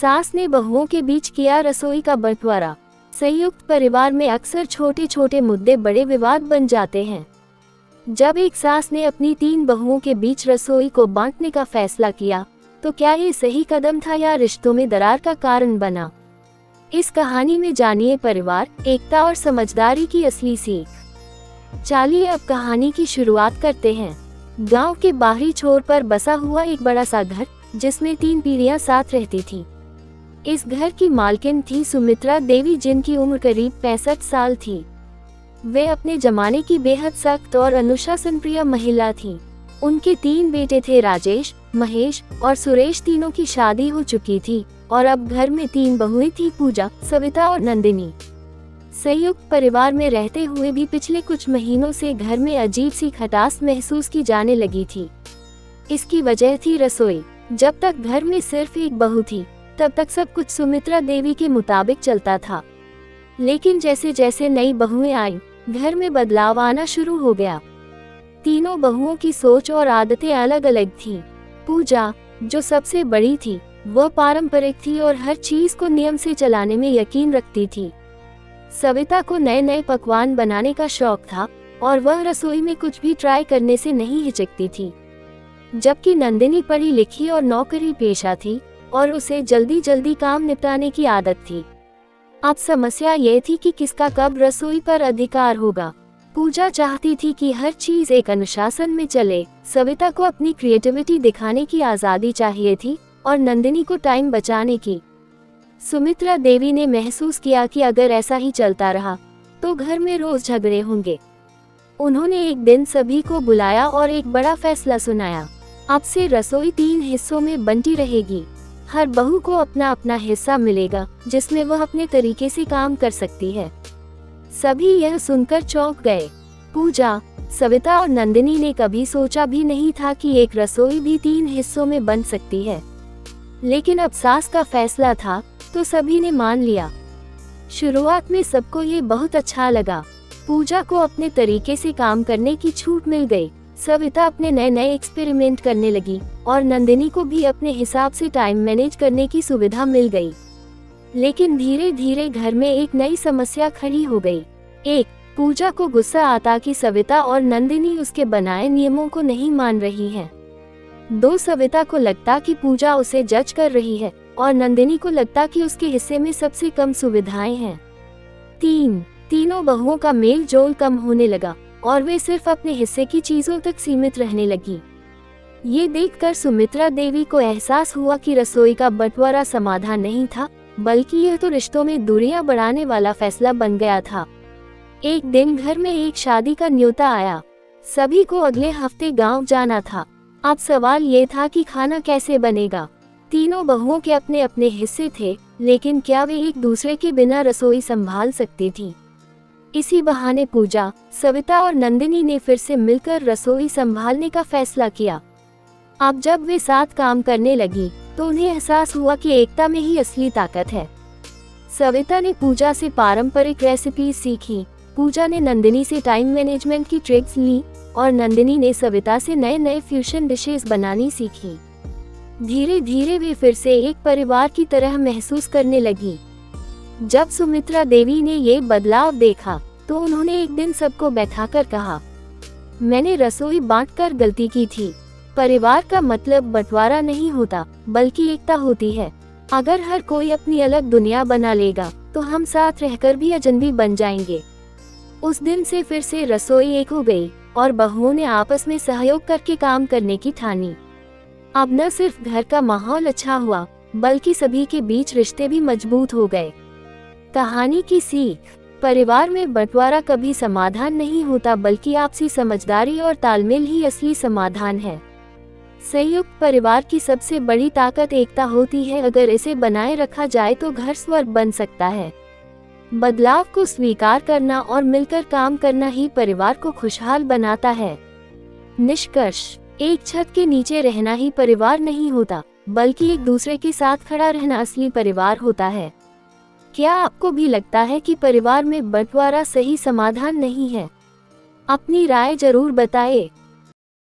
सास ने बहुओं के बीच किया रसोई का बंटवारा। संयुक्त परिवार में अक्सर छोटे छोटे मुद्दे बड़े विवाद बन जाते हैं। जब एक सास ने अपनी 3 बहुओं के बीच रसोई को बांटने का फैसला किया, तो क्या ये सही कदम था या रिश्तों में दरार का कारण बना? इस कहानी में जानिए परिवार, एकता और समझदारी की असली सीख। चलिए अब कहानी की शुरुआत करते हैं। गांव के बाहरी छोर पर बसा हुआ एक बड़ा सा घर, जिसमें 3 पीढ़ियां साथ रहती थीं। इस घर की मालकिन थी सुमित्रा देवी, जिनकी उम्र करीब 65 साल थी। वे अपने जमाने की बेहद सख्त और अनुशासन प्रिय महिला थीं। उनके 3 बेटे थे, राजेश, महेश और सुरेश। तीनों की शादी हो चुकी थी और अब घर में 3 बहुएं थी, पूजा, सविता और नंदिनी। संयुक्त परिवार में रहते हुए भी पिछले कुछ महीनों से घर में अजीब सी खटास महसूस की जाने लगी थी। इसकी वजह थी रसोई। जब तक घर में सिर्फ एक बहू थी, तब तक सब कुछ सुमित्रा देवी के मुताबिक चलता था। लेकिन जैसे जैसे नई बहुएं आईं, घर में बदलाव आना शुरू हो गया। तीनों बहुओं की सोच और आदतें अलग अलग थीं। पूजा, जो सबसे बड़ी थी, वह पारंपरिक थी और हर चीज को नियम से चलाने में यकीन रखती थी। सविता को नए नए पकवान बनाने का शौक था और वह रसोई में कुछ भी ट्राई करने से नहीं हिचकती थी। जबकि नंदिनी पढ़ी लिखी और नौकरी पेशा थी और उसे जल्दी जल्दी काम निपटाने की आदत थी। अब समस्या ये थी कि किसका कब रसोई पर अधिकार होगा। पूजा चाहती थी कि हर चीज एक अनुशासन में चले, सविता को अपनी क्रिएटिविटी दिखाने की आजादी चाहिए थी और नंदिनी को टाइम बचाने की। सुमित्रा देवी ने महसूस किया कि अगर ऐसा ही चलता रहा तो घर में रोज झगड़े होंगे। उन्होंने एक दिन सभी को बुलाया और एक बड़ा फैसला सुनाया। अब से रसोई 3 हिस्सों में बंटी रहेगी। हर बहू को अपना अपना हिस्सा मिलेगा, जिसमें वह अपने तरीके से काम कर सकती है। सभी यह सुनकर चौंक गए। पूजा, सविता और नंदिनी ने कभी सोचा भी नहीं था कि एक रसोई भी 3 हिस्सों में बन सकती है। लेकिन अब सास का फैसला था तो सभी ने मान लिया। शुरुआत में सबको ये बहुत अच्छा लगा। पूजा को अपने तरीके से काम करने की छूट मिल गई, सविता अपने नए नए एक्सपेरिमेंट करने लगी और नंदिनी को भी अपने हिसाब से टाइम मैनेज करने की सुविधा मिल गई। लेकिन धीरे धीरे घर में एक नई समस्या खड़ी हो गई। पूजा को गुस्सा आता कि सविता और नंदिनी उसके बनाए नियमों को नहीं मान रही हैं। 2, सविता को लगता कि पूजा उसे जज कर रही है और नंदिनी को लगता कि उसके हिस्से में सबसे कम सुविधाएं हैं। तीनों बहुओं का मेल जोल कम होने लगा और वे सिर्फ अपने हिस्से की चीजों तक सीमित रहने लगी। ये देखकर सुमित्रा देवी को एहसास हुआ कि रसोई का बंटवारा समाधान नहीं था, बल्कि यह तो रिश्तों में दूरियां बढ़ाने वाला फैसला बन गया था। एक दिन घर में एक शादी का न्योता आया। सभी को अगले हफ्ते गांव जाना था। अब सवाल ये था कि खाना कैसे बनेगा। तीनों बहुओं के अपने अपने हिस्से थे, लेकिन क्या वे एक दूसरे के बिना रसोई संभाल सकती थीं? इसी बहाने पूजा, सविता और नंदिनी ने फिर से मिलकर रसोई संभालने का फैसला किया। अब जब वे साथ काम करने लगी, तो उन्हें एहसास हुआ कि एकता में ही असली ताकत है। सविता ने पूजा से पारंपरिक रेसिपी सीखी, पूजा ने नंदिनी से टाइम मैनेजमेंट की ट्रिक्स ली और नंदिनी ने सविता से नए नए फ्यूजन डिशेस बनानी सीखी। धीरे धीरे वे फिर से एक परिवार की तरह महसूस करने लगी। जब सुमित्रा देवी ने ये बदलाव देखा, तो उन्होंने एक दिन सबको बैठाकर कहा, मैंने रसोई बांटकर गलती की थी। परिवार का मतलब बंटवारा नहीं होता, बल्कि एकता होती है। अगर हर कोई अपनी अलग दुनिया बना लेगा, तो हम साथ रहकर भी अजनबी बन जाएंगे। उस दिन से फिर से रसोई एक हो गई और बहुओं ने आपस में सहयोग करके काम करने की ठानी। अब न सिर्फ घर का माहौल अच्छा हुआ, बल्कि सभी के बीच रिश्ते भी मजबूत हो गए। कहानी की सीख, परिवार में बंटवारा कभी समाधान नहीं होता, बल्कि आपसी समझदारी और तालमेल ही असली समाधान है। संयुक्त परिवार की सबसे बड़ी ताकत एकता होती है। अगर इसे बनाए रखा जाए तो घर स्वर्ग बन सकता है। बदलाव को स्वीकार करना और मिलकर काम करना ही परिवार को खुशहाल बनाता है। निष्कर्ष, एक छत के नीचे रहना ही परिवार नहीं होता, बल्कि एक दूसरे के साथ खड़ा रहना असली परिवार होता है। क्या आपको भी लगता है कि परिवार में बंटवारा सही समाधान नहीं है? अपनी राय जरूर बताएं।